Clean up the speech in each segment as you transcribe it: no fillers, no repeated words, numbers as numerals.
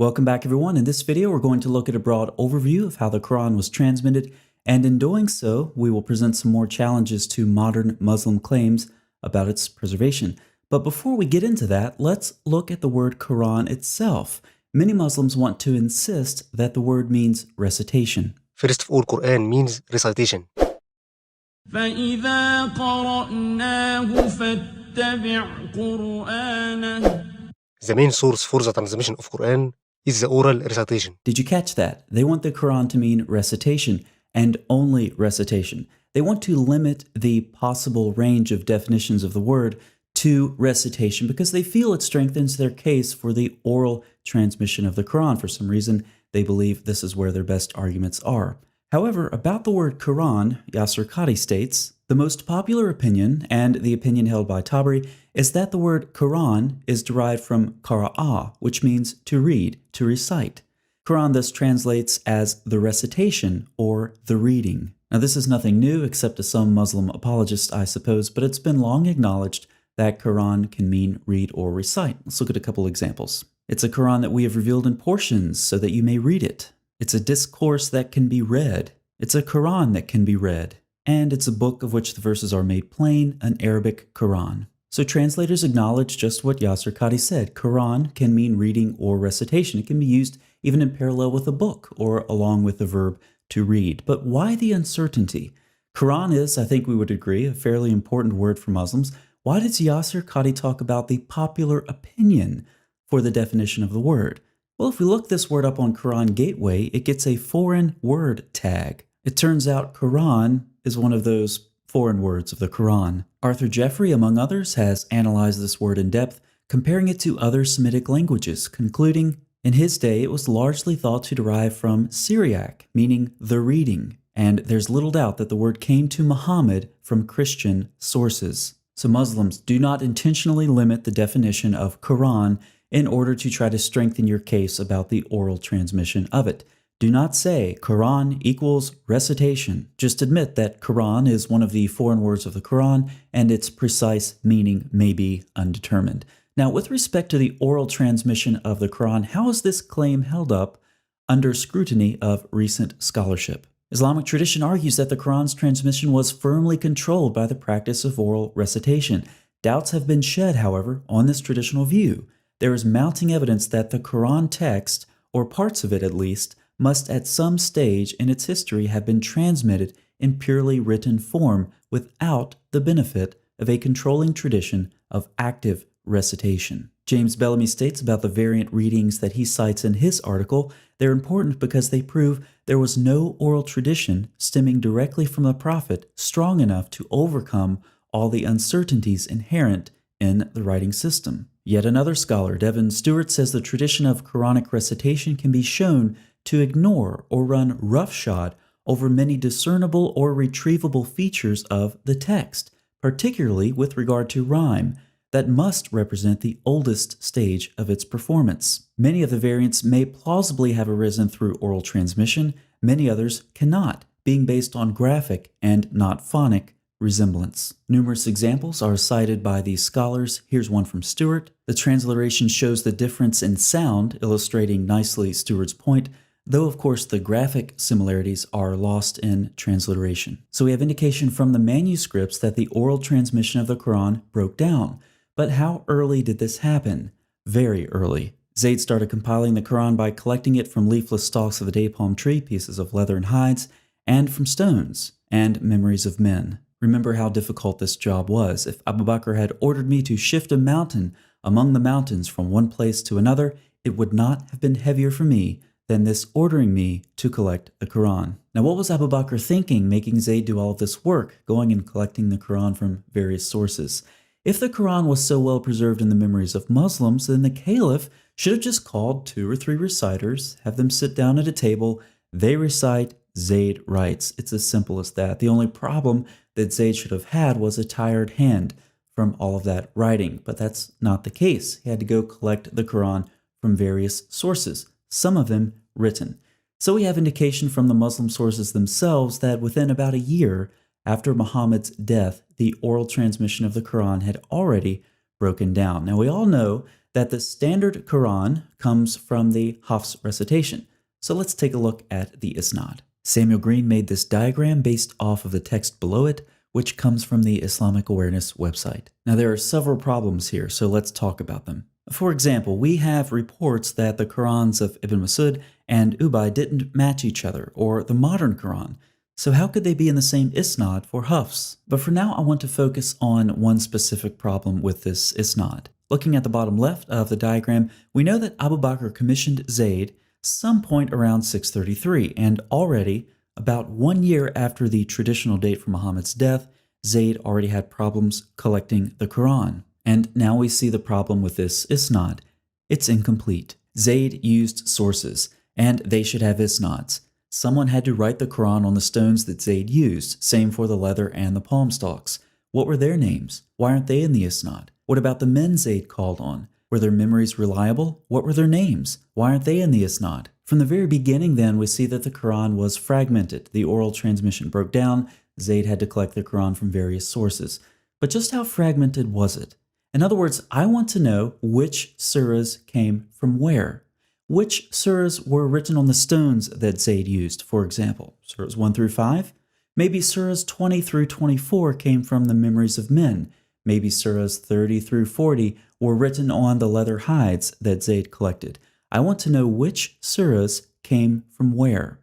Welcome back everyone. In this video, we're going to look at a broad overview of how the Quran was transmitted, and in doing so, we will present some more challenges to modern Muslim claims about its preservation. But before we get into that, let's look at the word Quran itself. Many Muslims want to insist that the word means recitation. First of all, Quran means recitation. فإذا قرأناه فاتبع قرآنه. The main source for the transmission of Quran is the oral recitation. Did you catch that? They want the Quran to mean recitation and only recitation. They want to limit the possible range of definitions of the word to recitation because they feel it strengthens their case for the oral transmission of the Quran. For some reason, they believe this is where their best arguments are. However, about the word Quran, Yasir Qadhi states, the most popular opinion, and the opinion held by Tabari, is that the word Quran is derived from qara'a, which means to read, to recite. Quran thus translates as the recitation or the reading. Now this is nothing new except to some Muslim apologists, I suppose, but it's been long acknowledged that Quran can mean read or recite. Let's look at a couple examples. It's a Quran that we have revealed in portions so that you may read it. It's a discourse that can be read. It's a Quran that can be read. And it's a book of which the verses are made plain, an Arabic Quran. So translators acknowledge just what Yasir Qadhi said. Quran can mean reading or recitation. It can be used even in parallel with a book or along with the verb to read. But why the uncertainty? Quran is, I think we would agree, a fairly important word for Muslims. Why does Yasir Qadhi talk about the popular opinion for the definition of the word? Well, if we look this word up on Quran Gateway, it gets a foreign word tag. It turns out Quran is one of those foreign words of the Quran. Arthur Jeffrey, among others, has analyzed this word in depth, comparing it to other Semitic languages, concluding, in his day it was largely thought to derive from Syriac, meaning the reading, and there's little doubt that the word came to Muhammad from Christian sources. So Muslims, do not intentionally limit the definition of Quran in order to try to strengthen your case about the oral transmission of it. Do not say Quran equals recitation. Just admit that Quran is one of the foreign words of the Quran and its precise meaning may be undetermined. Now, with respect to the oral transmission of the Quran, how is this claim held up under scrutiny of recent scholarship? Islamic tradition argues that the Quran's transmission was firmly controlled by the practice of oral recitation. Doubts have been shed, however, on this traditional view. There is mounting evidence that the Quran text, or parts of it at least, must at some stage in its history have been transmitted in purely written form without the benefit of a controlling tradition of active recitation. James Bellamy states about the variant readings that he cites in his article, they're important because they prove there was no oral tradition stemming directly from the Prophet strong enough to overcome all the uncertainties inherent in the writing system. Yet another scholar, Devin Stewart, says the tradition of Quranic recitation can be shown to ignore or run roughshod over many discernible or retrievable features of the text, particularly with regard to rhyme, that must represent the oldest stage of its performance. Many of the variants may plausibly have arisen through oral transmission, many others cannot, being based on graphic and not phonic resemblance. Numerous examples are cited by these scholars. Here's one from Stewart. The transliteration shows the difference in sound, illustrating nicely Stewart's point, though of course the graphic similarities are lost in transliteration. So we have indication from the manuscripts that the oral transmission of the Quran broke down. But how early did this happen? Very early. Zayd started compiling the Quran by collecting it from leafless stalks of the day palm tree, pieces of leather and hides, and from stones and memories of men. Remember how difficult this job was. If Abu Bakr had ordered me to shift a mountain among the mountains from one place to another, it would not have been heavier for me than this ordering me to collect the Quran. Now, what was Abu Bakr thinking, making Zayd do all of this work, going and collecting the Quran from various sources? If the Quran was so well preserved in the memories of Muslims, then the Caliph should have just called 2 or 3 reciters, have them sit down at a table, they recite, Zayd writes. It's as simple as that. The only problem that Zayd should have had was a tired hand from all of that writing, but that's not the case. He had to go collect the Quran from various sources, some of them written. So we have indication from the Muslim sources themselves that within about a year after Muhammad's death, the oral transmission of the Quran had already broken down. Now we all know that the standard Quran comes from the Hafs recitation. So let's take a look at the Isnad. Samuel Green made this diagram based off of the text below it, which comes from the Islamic Awareness website. Now there are several problems here, so let's talk about them. For example, we have reports that the Qurans of Ibn Masud and Ubay didn't match each other, or the modern Quran. So how could they be in the same Isnad for Hafs? But for now, I want to focus on one specific problem with this Isnad. Looking at the bottom left of the diagram, we know that Abu Bakr commissioned Zayd some point around 633, and already, about 1 year after the traditional date for Muhammad's death, Zayd already had problems collecting the Quran. And now we see the problem with this Isnad. It's incomplete. Zayd used sources, and they should have Isnads. Someone had to write the Quran on the stones that Zayd used, same for the leather and the palm stalks. What were their names? Why aren't they in the Isnad? What about the men Zayd called on? Were their memories reliable? What were their names? Why aren't they in the Isnad? From the very beginning then, we see that the Quran was fragmented. The oral transmission broke down. Zayd had to collect the Quran from various sources. But just how fragmented was it? In other words, I want to know which surahs came from where. Which surahs were written on the stones that Zayd used, for example? Surahs 1 through 5? Maybe surahs 20 through 24 came from the memories of men. Maybe surahs 30 through 40 were written on the leather hides that Zayd collected. I want to know which surahs came from where.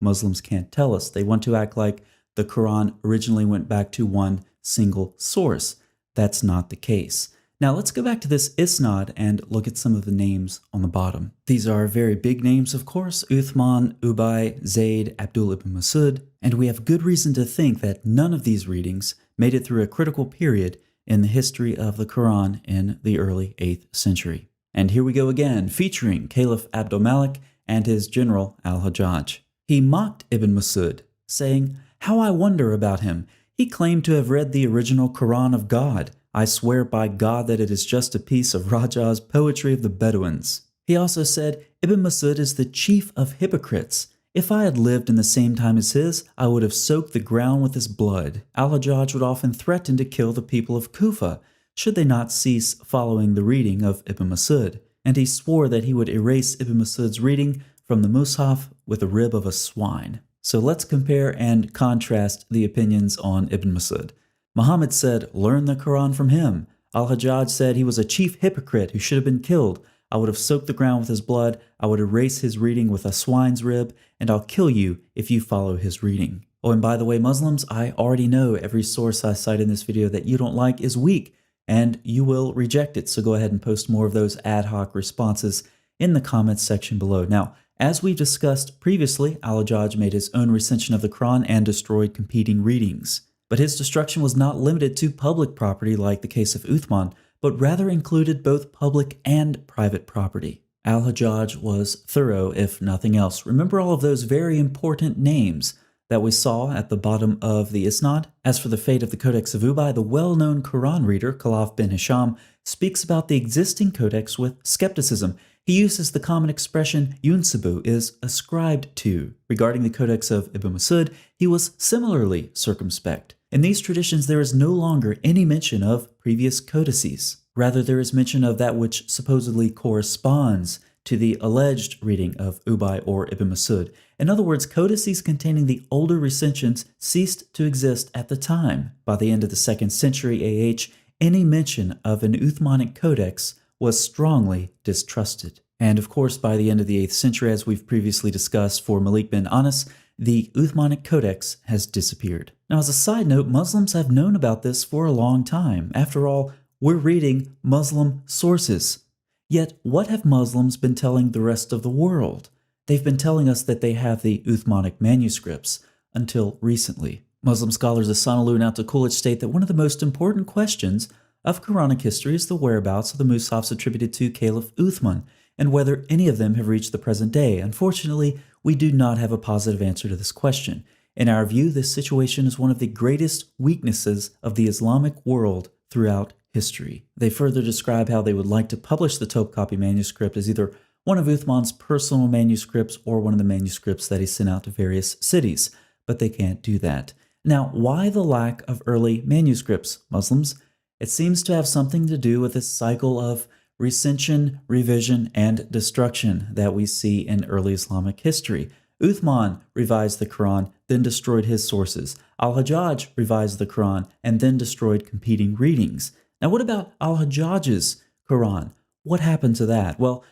Muslims can't tell us. They want to act like the Quran originally went back to one single source. That's not the case. Now let's go back to this Isnad and look at some of the names on the bottom. These are very big names, of course: Uthman, Ubay, Zayd, Abdul ibn Masud, and we have good reason to think that none of these readings made it through a critical period in the history of the Quran in the early 8th century. And here we go again, featuring Caliph Abdul Malik and his general al-Hajjaj. He mocked Ibn Masud, saying, "How I wonder about him. He claimed to have read the original Quran of God. I swear by God that it is just a piece of Raja's poetry of the Bedouins." He also said, "Ibn Masud is the chief of hypocrites. If I had lived in the same time as his, I would have soaked the ground with his blood." Al-Hajjaj would often threaten to kill the people of Kufa should they not cease following the reading of Ibn Masud. And he swore that he would erase Ibn Masud's reading from the Mus'haf with the rib of a swine. So let's compare and contrast the opinions on Ibn Masud. Muhammad said, "Learn the Quran from him." Al-Hajjaj said he was a chief hypocrite who should have been killed. "I would have soaked the ground with his blood. I would erase his reading with a swine's rib, and I'll kill you if you follow his reading." Oh, and by the way, Muslims, I already know every source I cite in this video that you don't like is weak, and you will reject it. So go ahead and post more of those ad hoc responses in the comments section below. Now, as we discussed previously, Al-Hajjaj made his own recension of the Quran and destroyed competing readings. But his destruction was not limited to public property like the case of Uthman, but rather included both public and private property. Al-Hajjaj was thorough, if nothing else. Remember all of those very important names that we saw at the bottom of the Isnad? As for the fate of the Codex of Ubay, the well-known Quran reader, Khalaf bin Hisham, speaks about the existing codex with skepticism. He uses the common expression yunsabu, is ascribed to. Regarding the Codex of Ibn Masud, he was similarly circumspect. In these traditions, there is no longer any mention of previous codices. Rather, there is mention of that which supposedly corresponds to the alleged reading of Ubay or Ibn Masud. In other words, codices containing the older recensions ceased to exist at the time. By the end of the 2nd century AH, any mention of an Uthmanic codex was strongly distrusted. And of course, by the end of the 8th century, as we've previously discussed for Malik bin Anas, the Uthmanic Codex has disappeared. Now, as a side note, Muslims have known about this for a long time. After all, we're reading Muslim sources. Yet, what have Muslims been telling the rest of the world? They've been telling us that they have the Uthmanic manuscripts, until recently. Muslim scholars Asanalou and Al-Takulich state that one of the most important questions of Quranic history is the whereabouts of the Mus'hafs attributed to Caliph Uthman, and whether any of them have reached the present day. Unfortunately, we do not have a positive answer to this question. In our view, this situation is one of the greatest weaknesses of the Islamic world throughout history. They further describe how they would like to publish the Topkapi manuscript as either one of Uthman's personal manuscripts or one of the manuscripts that he sent out to various cities, but they can't do that. Now, why the lack of early manuscripts, Muslims? It seems to have something to do with this cycle of recension, revision, and destruction that we see in early Islamic history. Uthman revised the Quran, then destroyed his sources. Al-Hajjaj revised the Quran and then destroyed competing readings. Now, what about Al-Hajjaj's Quran? What happened to that? Well,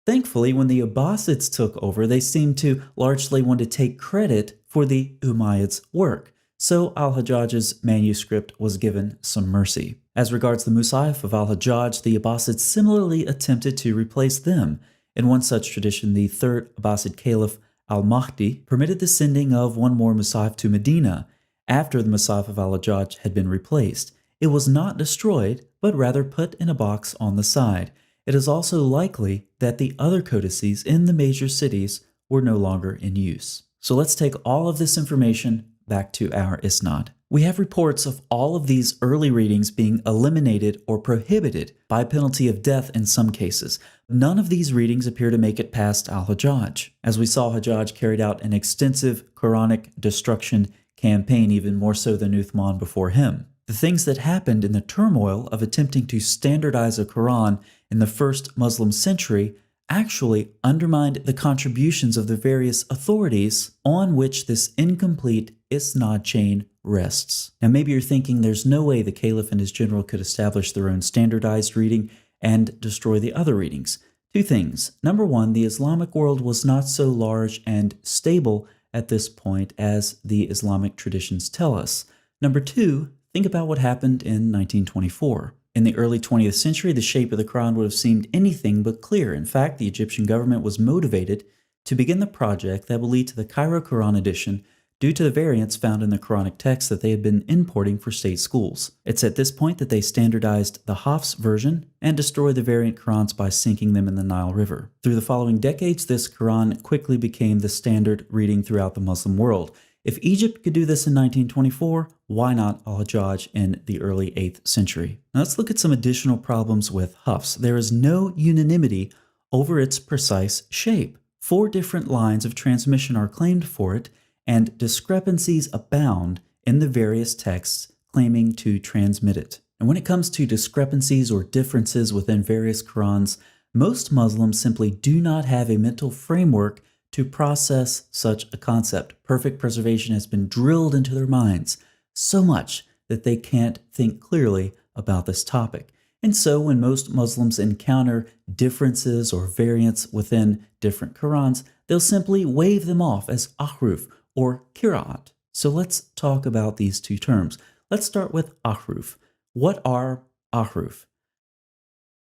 thankfully, when the Abbasids took over, they seemed to largely want to take credit for the Umayyads' work. So Al-Hajjaj's manuscript was given some mercy. As regards the Musahif of Al-Hajjaj, the Abbasids similarly attempted to replace them. In one such tradition, the third Abbasid Caliph, Al-Mahdi, permitted the sending of one more Musahif to Medina after the Musahif of Al-Hajjaj had been replaced. It was not destroyed, but rather put in a box on the side. It is also likely that the other codices in the major cities were no longer in use. So let's take all of this information back to our Isnad. We have reports of all of these early readings being eliminated or prohibited by penalty of death in some cases. None of these readings appear to make it past Al-Hajjaj. As we saw, Hajjaj carried out an extensive Quranic destruction campaign, even more so than Uthman before him. The things that happened in the turmoil of attempting to standardize a Quran in the first Muslim century actually undermined the contributions of the various authorities on which this incomplete Isnad chain rests. Now maybe you're thinking there's no way the Caliph and his general could establish their own standardized reading and destroy the other readings. Two things. Number one, the Islamic world was not so large and stable at this point as the Islamic traditions tell us. Number two, think about what happened in 1924. In the early 20th century, the shape of the Quran would have seemed anything but clear. In fact, the Egyptian government was motivated to begin the project that will lead to the Cairo Quran edition due to the variants found in the Quranic text that they had been importing for state schools. It's at this point that they standardized the Hafs version and destroyed the variant Qurans by sinking them in the Nile River. Through the following decades, this Quran quickly became the standard reading throughout the Muslim world. If Egypt could do this in 1924, why not Al-Hajjaj in the early 8th century? Now let's look at some additional problems with Hafs. There is no unanimity over its precise shape. 4 different lines of transmission are claimed for it, and discrepancies abound in the various texts claiming to transmit it. And when it comes to discrepancies or differences within various Qurans, most Muslims simply do not have a mental framework to process such a concept. Perfect preservation has been drilled into their minds so much that they can't think clearly about this topic. And so when most Muslims encounter differences or variants within different Qurans, they'll simply wave them off as ahruf or qira'at. So let's talk about these two terms. Let's start with ahruf. What are ahruf?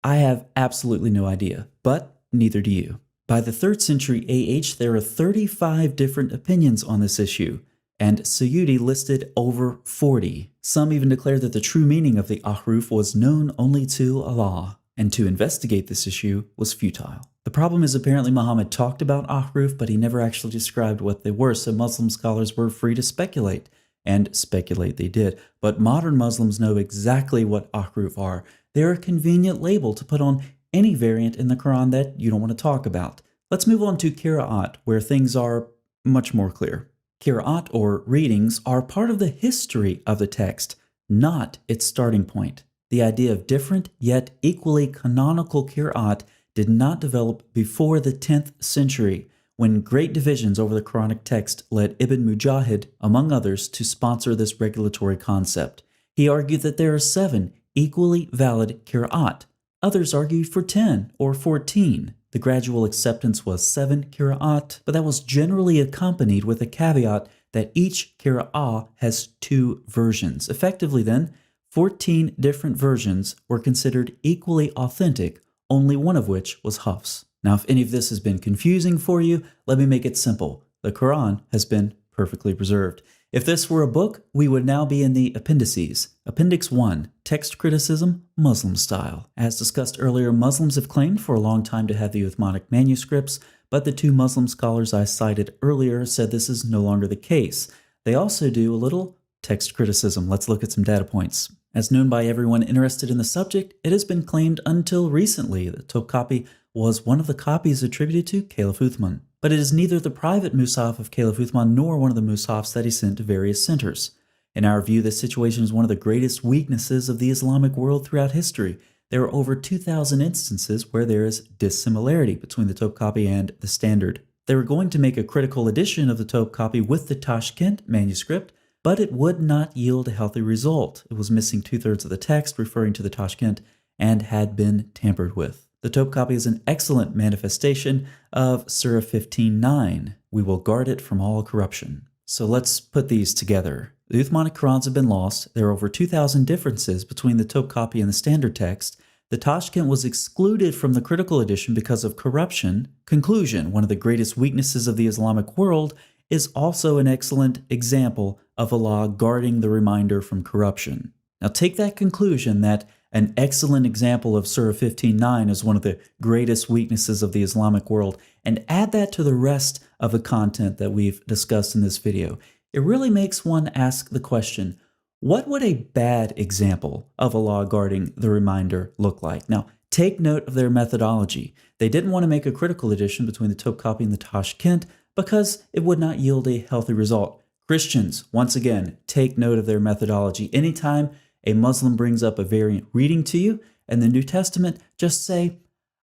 I have absolutely no idea, but neither do you. By the 3rd century AH, there are 35 different opinions on this issue, and Suyuti listed over 40. Some even declare that the true meaning of the ahruf was known only to Allah, and to investigate this issue was futile. The problem is apparently Muhammad talked about ahruf, but he never actually described what they were, so Muslim scholars were free to speculate, and speculate they did. But modern Muslims know exactly what ahruf are. They're a convenient label to put on any variant in the Quran that you don't want to talk about. Let's move on to qira'at, where things are much more clear. Qira'at, or readings, are part of the history of the text, not its starting point. The idea of different yet equally canonical qira'at did not develop before the 10th century, when great divisions over the Quranic text led Ibn Mujahid, among others, to sponsor this regulatory concept. He argued that there are 7 equally valid qira'at. Others argued for 10 or 14. The gradual acceptance was 7 qira'at, but that was generally accompanied with a caveat that each qira'ah has 2 versions. Effectively then, 14 different versions were considered equally authentic, only one of which was Hafs. Now, if any of this has been confusing for you, let me make it simple. The Quran has been perfectly preserved. If this were a book, we would now be in the appendices. Appendix 1, Text Criticism, Muslim Style. As discussed earlier, Muslims have claimed for a long time to have the Uthmanic manuscripts, but the 2 Muslim scholars I cited earlier said this is no longer the case. They also do a little text criticism. Let's look at some data points. As known by everyone interested in the subject, it has been claimed until recently that Topkapi was one of the copies attributed to Caliph Uthman. But it is neither the private Musaf of Caliph Uthman nor one of the Musafs that he sent to various centers. In our view, this situation is one of the greatest weaknesses of the Islamic world throughout history. there are over 2,000 instances where there is dissimilarity between the Topkapi and the Standard. They were going to make a critical edition of the Topkapi with the Tashkent manuscript, but it would not yield a healthy result. It was missing 2/3 of the text referring to the Tashkent and had been tampered with. The Topkapi is an excellent manifestation of Surah 15:9. We will guard it from all corruption. So let's put these together. The Uthmanic Qurans have been lost. There are over 2,000 differences between the Topkapi and the Standard text. The Tashkent was excluded from the critical edition because of corruption. Conclusion: one of the greatest weaknesses of the Islamic world is also an excellent example of Allah guarding the reminder from corruption. Now take that conclusion that an excellent example of Surah 15:9 is one of the greatest weaknesses of the Islamic world, and add that to the rest of the content that we've discussed in this video. It really makes one ask the question, what would a bad example of Allah guarding the reminder look like? Now, take note of their methodology. They didn't want to make a critical edition between the Topkapi and the Tashkent because it would not yield a healthy result. Christians, once again, take note of their methodology. Anytime a Muslim brings up a variant reading to you in the New Testament, just say,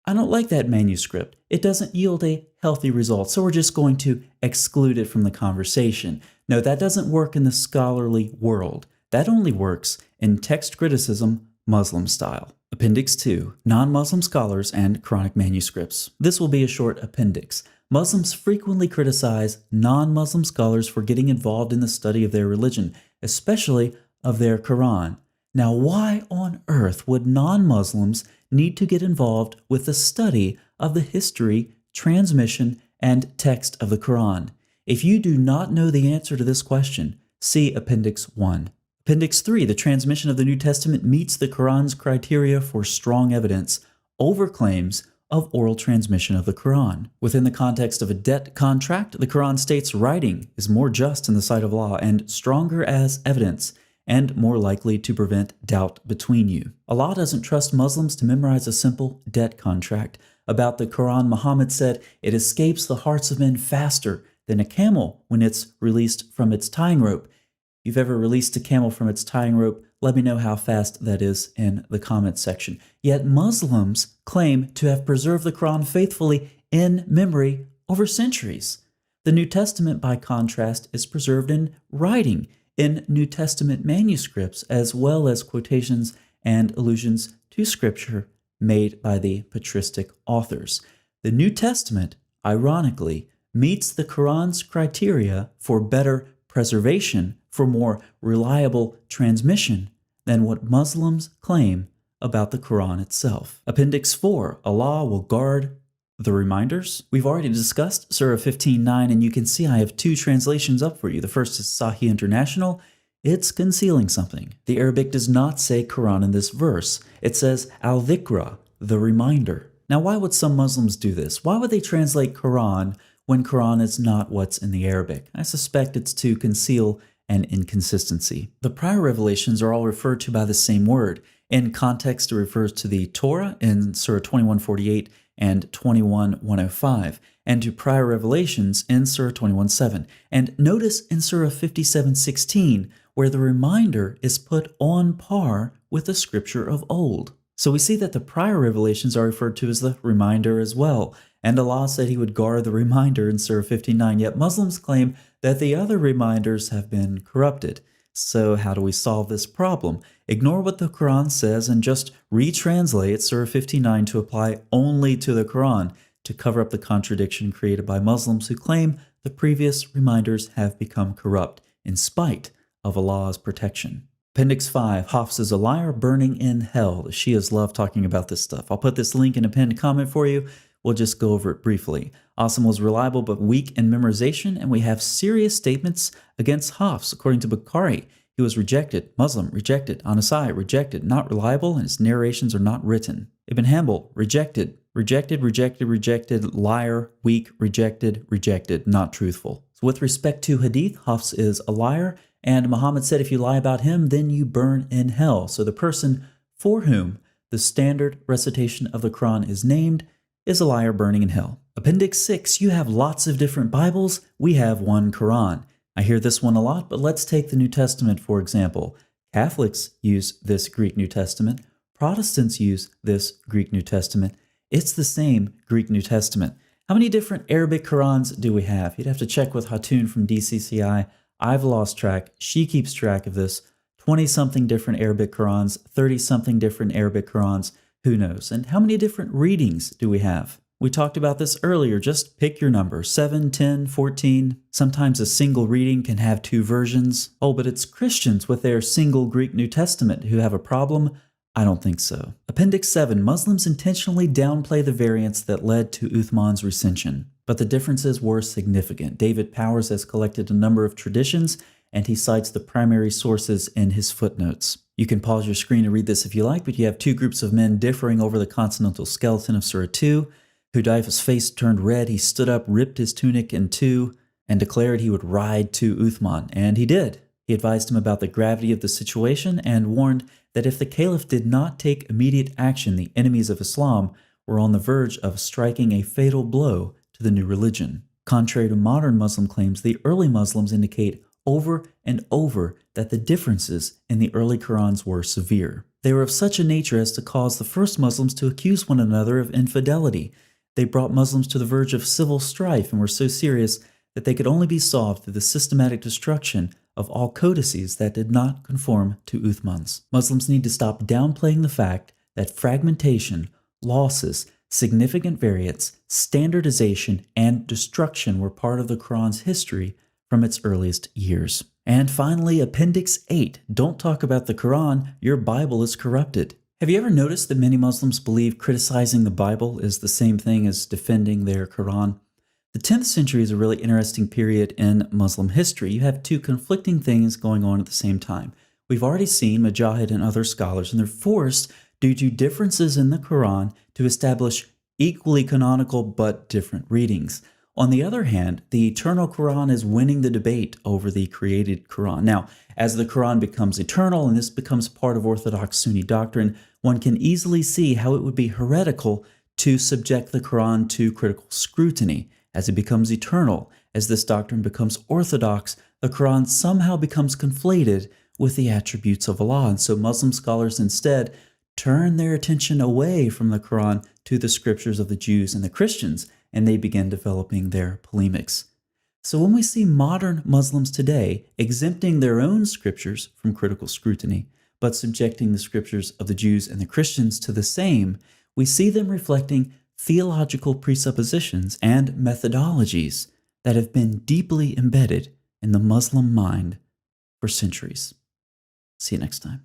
I don't like that manuscript. It doesn't yield a healthy result, so we're just going to exclude it from the conversation. No, that doesn't work in the scholarly world. That only works in text criticism, Muslim style. Appendix 2, Non-Muslim Scholars and Quranic Manuscripts. This will be a short appendix. Muslims frequently criticize non-Muslim scholars for getting involved in the study of their religion, especially of their Quran. Now, why on earth would non-Muslims need to get involved with the study of the history, transmission, and text of the Quran? If you do not know the answer to this question, see Appendix 1. Appendix 3, the transmission of the New Testament meets the Quran's criteria for strong evidence over claims of oral transmission of the Quran. Within the context of a debt contract, the Quran states writing is more just in the sight of Allah and stronger as evidence, and more likely to prevent doubt between you. Allah doesn't trust Muslims to memorize a simple debt contract. About the Quran, Muhammad said, it escapes the hearts of men faster than a camel when it's released from its tying rope. If you've ever released a camel from its tying rope, let me know how fast that is in the comments section. Yet Muslims claim to have preserved the Quran faithfully in memory over centuries. The New Testament, by contrast, is preserved in writing, in New Testament manuscripts, as well as quotations and allusions to Scripture made by the patristic authors. The New Testament, ironically, meets the Quran's criteria for better preservation, for more reliable transmission than what Muslims claim about the Quran itself. Appendix 4, Allah will guard the reminders. We've already discussed Surah 15:9, and you can see I have two translations up for you. The first is Sahih International. It's concealing something. The Arabic does not say Quran in this verse. It says al-dhikra, the reminder. Now, why would some Muslims do this? Why would they translate Quran when Quran is not what's in the Arabic? I suspect it's to conceal an inconsistency. The prior revelations are all referred to by the same word. In context, it refers to the Torah in Surah 21:48 and 21:105, and to prior revelations in Surah 21:7. And notice in Surah 57:16, where the reminder is put on par with the scripture of old. So we see that the prior revelations are referred to as the reminder as well. And Allah said He would guard the reminder in Surah 59, yet Muslims claim that the other reminders have been corrupted. So how do we solve this problem? Ignore what the Quran says and just retranslate Surah 59 to apply only to the Quran to cover up the contradiction created by Muslims who claim the previous reminders have become corrupt in spite of Allah's protection. Appendix 5, Hafs is a liar burning in hell. The Shias love talking about this stuff. I'll put this link in a pinned comment for you. We'll just go over it briefly. Asim was reliable but weak in memorization, and we have serious statements against Hafs. According to Bukhari, he was rejected, Muslim, rejected, Anasai, rejected, not reliable, and his narrations are not written. Ibn Hanbal, rejected, rejected, rejected, rejected, liar, weak, rejected, rejected, not truthful. So with respect to Hadith, Hafs is a liar, and Muhammad said if you lie about him, then you burn in hell. So the person for whom the standard recitation of the Quran is named is a liar burning in hell. Appendix 6, you have lots of different Bibles. We have one Quran. I hear this one a lot, but let's take the New Testament for example. Catholics use this Greek New Testament. Protestants use this Greek New Testament. It's the same Greek New Testament. How many different Arabic Qurans do we have? You'd have to check with Hatun from DCCI. I've lost track. She keeps track of this. 20-something different Arabic Qurans, 30-something different Arabic Qurans. Who knows? And how many different readings do we have? We talked about this earlier. Just pick your number, 7, 10, 14. Sometimes a single reading can have 2 versions. Oh, but it's Christians with their single Greek New Testament who have a problem? I don't think so. Appendix 7. Muslims intentionally downplay the variants that led to Uthman's recension, but the differences were significant. David Powers has collected a number of traditions, and he cites the primary sources in his footnotes. You can pause your screen to read this if you like, but you have 2 groups of men differing over the consonantal skeleton of Surah 2. Hudayfa's face turned red. He stood up, ripped his tunic in 2, and declared he would ride to Uthman, and he did. He advised him about the gravity of the situation and warned that if the caliph did not take immediate action, the enemies of Islam were on the verge of striking a fatal blow to the new religion. Contrary to modern Muslim claims, the early Muslims indicate over and over that the differences in the early Qurans were severe. They were of such a nature as to cause the first Muslims to accuse one another of infidelity. They brought Muslims to the verge of civil strife and were so serious that they could only be solved through the systematic destruction of all codices that did not conform to Uthman's. Muslims need to stop downplaying the fact that fragmentation, losses, significant variants, standardization, and destruction were part of the Quran's history from its earliest years. And finally, Appendix 8. Don't talk about the Quran, your Bible is corrupted. Have you ever noticed that many Muslims believe criticizing the Bible is the same thing as defending their Quran? The 10th century is a really interesting period in Muslim history. You have 2 conflicting things going on at the same time. We've already seen Mujahid and other scholars, and they're forced, due to differences in the Quran, to establish equally canonical but different readings. On the other hand, the eternal Quran is winning the debate over the created Quran. Now, as the Quran becomes eternal and this becomes part of Orthodox Sunni doctrine, one can easily see how it would be heretical to subject the Quran to critical scrutiny. As it becomes eternal, as this doctrine becomes orthodox, the Quran somehow becomes conflated with the attributes of Allah. And so Muslim scholars instead turn their attention away from the Quran to the scriptures of the Jews and the Christians, and they begin developing their polemics. So when we see modern Muslims today exempting their own scriptures from critical scrutiny, but subjecting the scriptures of the Jews and the Christians to the same, we see them reflecting theological presuppositions and methodologies that have been deeply embedded in the Muslim mind for centuries. See you next time.